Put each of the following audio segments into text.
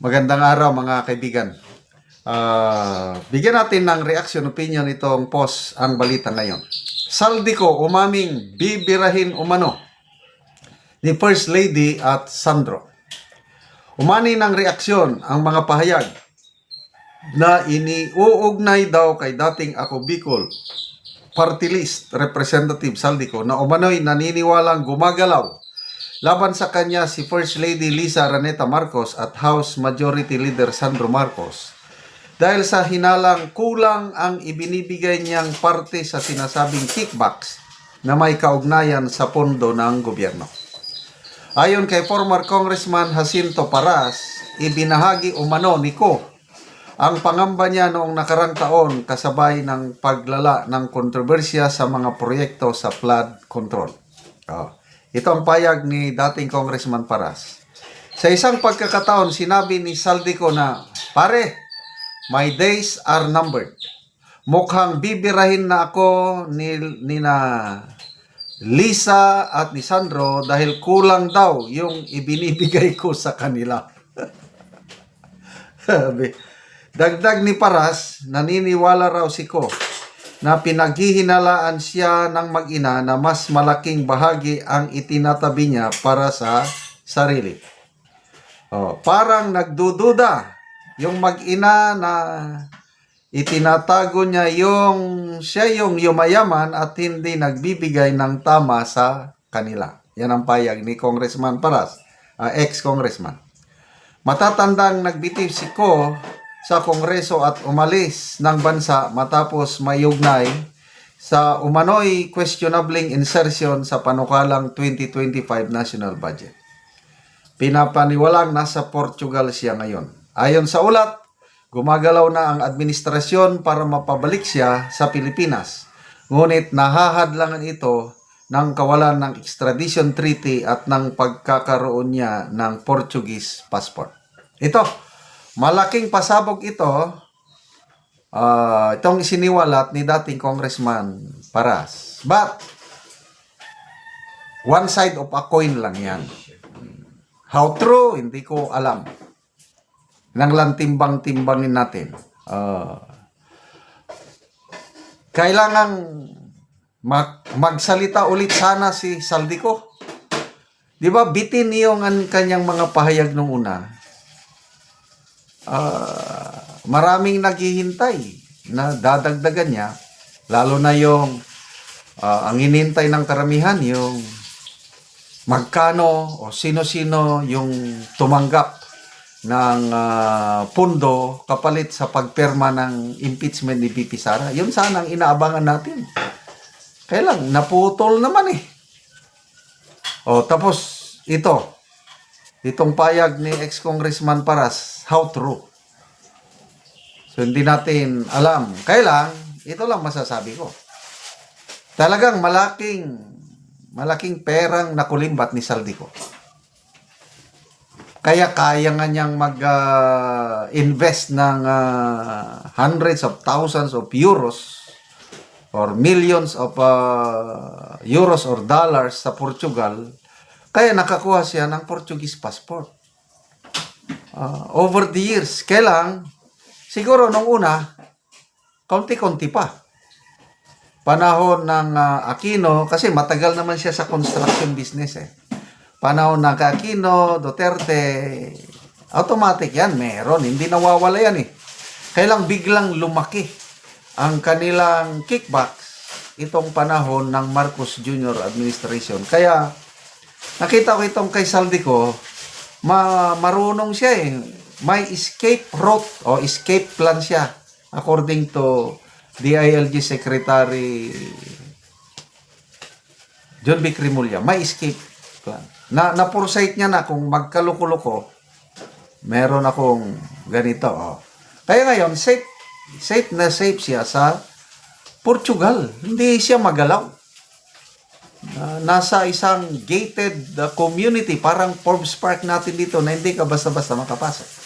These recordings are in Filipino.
Magandang araw mga kaibigan. Bigyan natin ng reaction opinion itong post ang balita ngayon. Saldico umaming bibirahin umano ni First Lady at Sandro. Umani ng reaksyon ang mga pahayag na iniuugnay daw kay dating Ako Bicol Party List Representative Saldico na umano'y naniniwalang gumagalaw laban sa kanya si First Lady Lisa Araneta Marcos at House Majority Leader Sandro Marcos dahil sa hinalang kulang ang ibinibigay niyang parte sa sinasabing kickbacks na may kaugnayan sa pondo ng gobyerno. Ayon kay former Congressman Jacinto Paras, ibinahagi umano ni Ko ang pangamba niya noong nakarang taon kasabay ng paglala ng kontrobersya sa mga proyekto sa flood control. Ito ang payag ni dating Congressman Paras. Sa isang pagkakataon, sinabi ni Saldico na, "Pare, my days are numbered. Mukhang bibirahin na ako ni na Lisa at ni Sandro dahil kulang daw yung ibinibigay ko sa kanila." Dagdag ni Paras, naniniwala raw si Ko na pinaghihinalaan siya ng mag-ina na mas malaking bahagi ang itinatabi niya para sa sarili. Parang nagdududa yung mag-ina na itinatago niya siya yung yumayaman at hindi nagbibigay ng tama sa kanila. Yan ang payag ni Congressman Paras, ex-congressman. Matatandang nagbitiw si Ko sa Kongreso at umalis ng bansa matapos mayugnay sa umano'y questionabling insertion sa panukalang 2025 national budget. Pinapaniwalang nasa Portugal siya ngayon. Ayon sa ulat, gumagalaw na ang administrasyon para mapabalik siya sa Pilipinas. Ngunit nahahadlangan ito ng kawalan ng extradition treaty at ng pagkakaroon niya ng Portuguese passport. Malaking pasabog ito, itong isiniwalat ni dating Congressman Paras. But, one side of a coin lang yan. How true, hindi ko alam. Nang lang timbang-timbangin natin. Kailangang magsalita ulit sana si Saldico. Di ba, bitin yung kanyang mga pahayag nung una. Maraming naghihintay na dadagdagan niya, lalo na yung ang hinihintay ng karamihan yung magkano o sino-sino yung tumanggap ng pundo kapalit sa pagperma ng impeachment ni VP Sara. Yun sana ang inaabangan natin. Kaya lang, naputol naman eh. Tapos itong payag ni ex-congressman Paras, how true? So, hindi natin alam. Kaya lang, ito lang masasabi ko. Talagang malaking perang nakulimbat ni Saldico. Kaya nga niyang mag-invest ng hundreds of thousands of euros or millions of euros or dollars sa Portugal. Kaya nakakuha siya ng Portuguese passport. Over the years, kailang, siguro nung una, konti-konti pa. Panahon ng Aquino, kasi matagal naman siya sa construction business eh. Panahon ng Aquino, Duterte, automatic yan, meron. Hindi nawawala yan eh. Kailang biglang lumaki ang kanilang kickbacks itong panahon ng Marcos Jr. administration. Kaya, nakita ko itong kay Saldico, marunong siya eh. May escape route o escape plan siya according to DILG Secretary John B. Cremulya. May escape plan. Na-foresight niya na kung magkaluko-luko, meron akong ganito. Kaya ngayon, safe na safe siya sa Portugal. Hindi siya magalaw. Nasa isang gated community, parang Forbes Park natin dito na hindi ka basta-basta makapasok.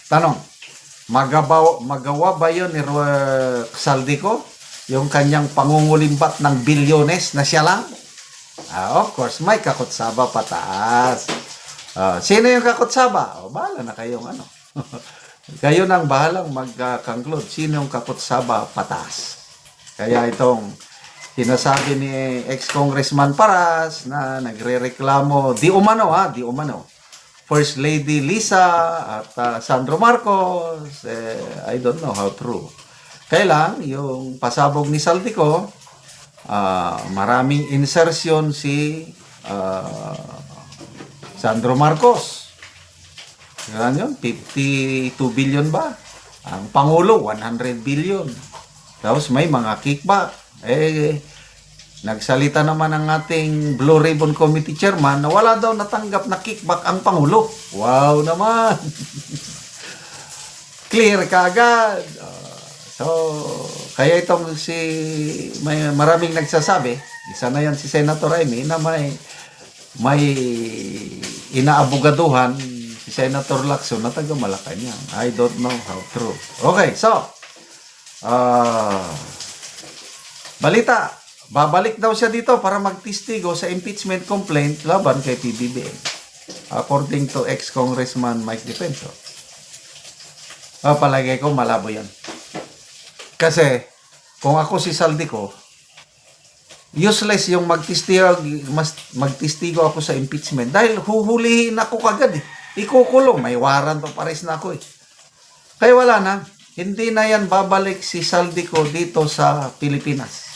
Tanong, magawa ba yun ni Saldico? Yung kanyang pangungulimbat ng bilyones na siya lang? Of course, may kakutsaba pataas. Sino yung kakutsaba? O, bahala na kayong ano. Kayo nang bahalang mag-conclude. Sino yung kakutsaba patas? Kaya itong sinasabi ni ex-congressman Paras na nagre-reklamo, di umano. First Lady Lisa at Sandro Marcos, I don't know how true. Kailang yung pasabog ni Saldico, maraming insertion si Sandro Marcos. Yan yun, 52 billion ba? Ang Pangulo, 100 billion. Tapos may mga kickback. Nagsalita naman ang ating Blue Ribbon Committee Chairman na wala daw natanggap na kickback ang Pangulo. Wow naman! Clear kaagad. So, kaya itong may maraming nagsasabi, isa na yan si Senator Amy na may inaabugaduhan si Senator Lacson na taga Malacanang. I don't know how true. Okay, so, balita, babalik daw siya dito para magtistigo sa impeachment complaint laban kay PBBM. According to ex-congressman Mike Defensor. Palagay ko malabo yan. Kasi, kung ako si Saldico, useless yung magtistigo ako sa impeachment dahil huhulihin ako kagad eh. Ikukulong, may warrant of arrest na ako eh. Kaya wala na, hindi na yan babalik si Saldico dito sa Pilipinas.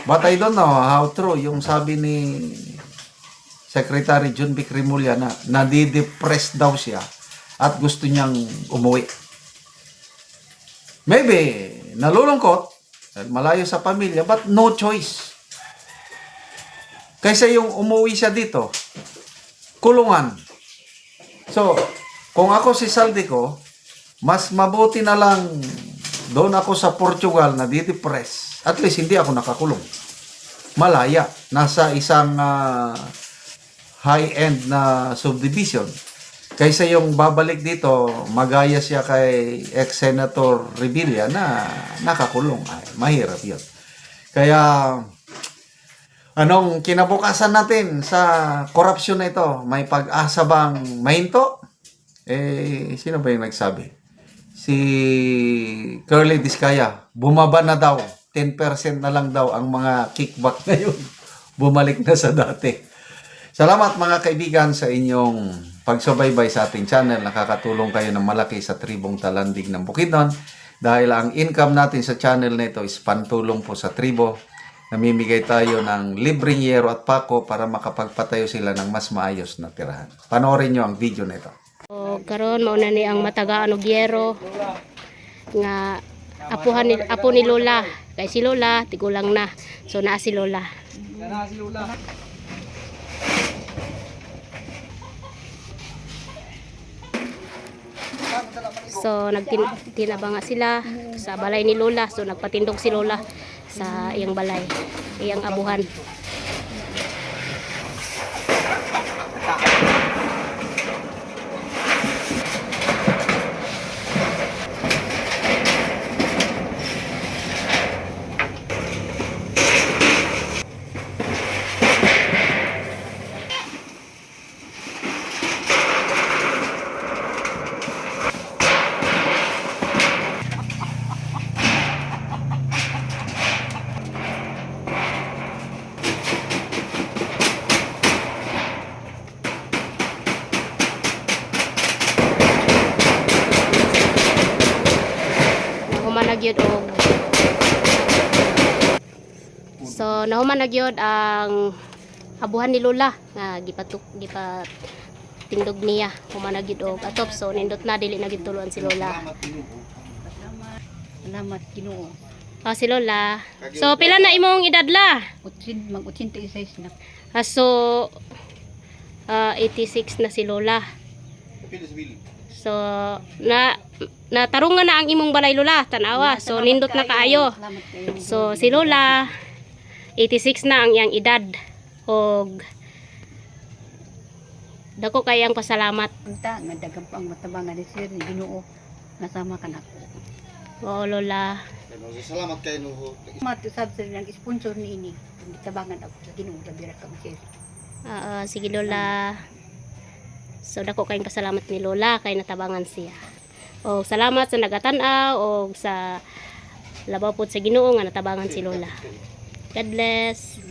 But I don't know how true yung sabi ni Secretary John Vic Rimulya na nadidepress daw siya at gusto niyang umuwi. Maybe nalulungkot, malayo sa pamilya, but no choice. Kaysa yung umuwi siya dito, kulungan. So, kung ako si Saldico, mas mabuti na lang doon ako sa Portugal na didepress. At least hindi ako nakakulong. Malaya. Nasa isang high-end na subdivision. Kaysa yung babalik dito, magaya siya kay ex-senator Revilla na nakakulong. Ay, mahirap yun. Kaya, anong kinabukasan natin sa korupsyon na ito? May pag-asa bang mahinto? Sino ba yung nagsabi? Si Curly Discaya, bumaba na daw. 10% na lang daw ang mga kickback ngayon. Bumalik na sa dati. Salamat mga kaibigan sa inyong pagsubaybay sa ating channel. Nakakatulong kayo ng malaki sa tribong Talandig ng Bukidnon. Dahil ang income natin sa channel na ito is pantulong po sa tribo. Namimigay tayo ng libreng yero at pako para makapagpatayo sila ng mas maayos na tirahan. Panoorin nyo ang video na ito. Karon mauna ni ang matagaan og yero nga apo ni Lola. Kay si Lola tigulang na. So naa si Lola. So nagtinabanga sila sa balay ni Lola. So nagpatindog si Lola sa iyang balay, iyang abuhan. Nagyod og so nahuman nagyod ang abuhan ni Lola nga gipatindog niya human nagyod og atop. So nindot na dili na gituluan si Lola. Salamat Ginoo. Si Lola. So pila na imong edad la? Mag-86 na. So 86 na si Lola. So natarungan na ang imong balay Lola, tanawa. So nindot na kaayo. So si Lola 86 na ang iyang edad og dako kay ang pasalamat. Unta nga daghang pa ang matabangan ni Sir ni Ginoo nasama ka nako. Oo Lola. Salamat kay Nuho. Matusab sa nang sponsor ni ini. Tabangan ako sa Ginoo dabira ka Sir. Sige Lola. So dako kayong pasalamat ni Lola kay natabangan siya. O salamat sa nagatan-aw o sa labaw po sa Ginoo nga natabangan si Lola. God bless.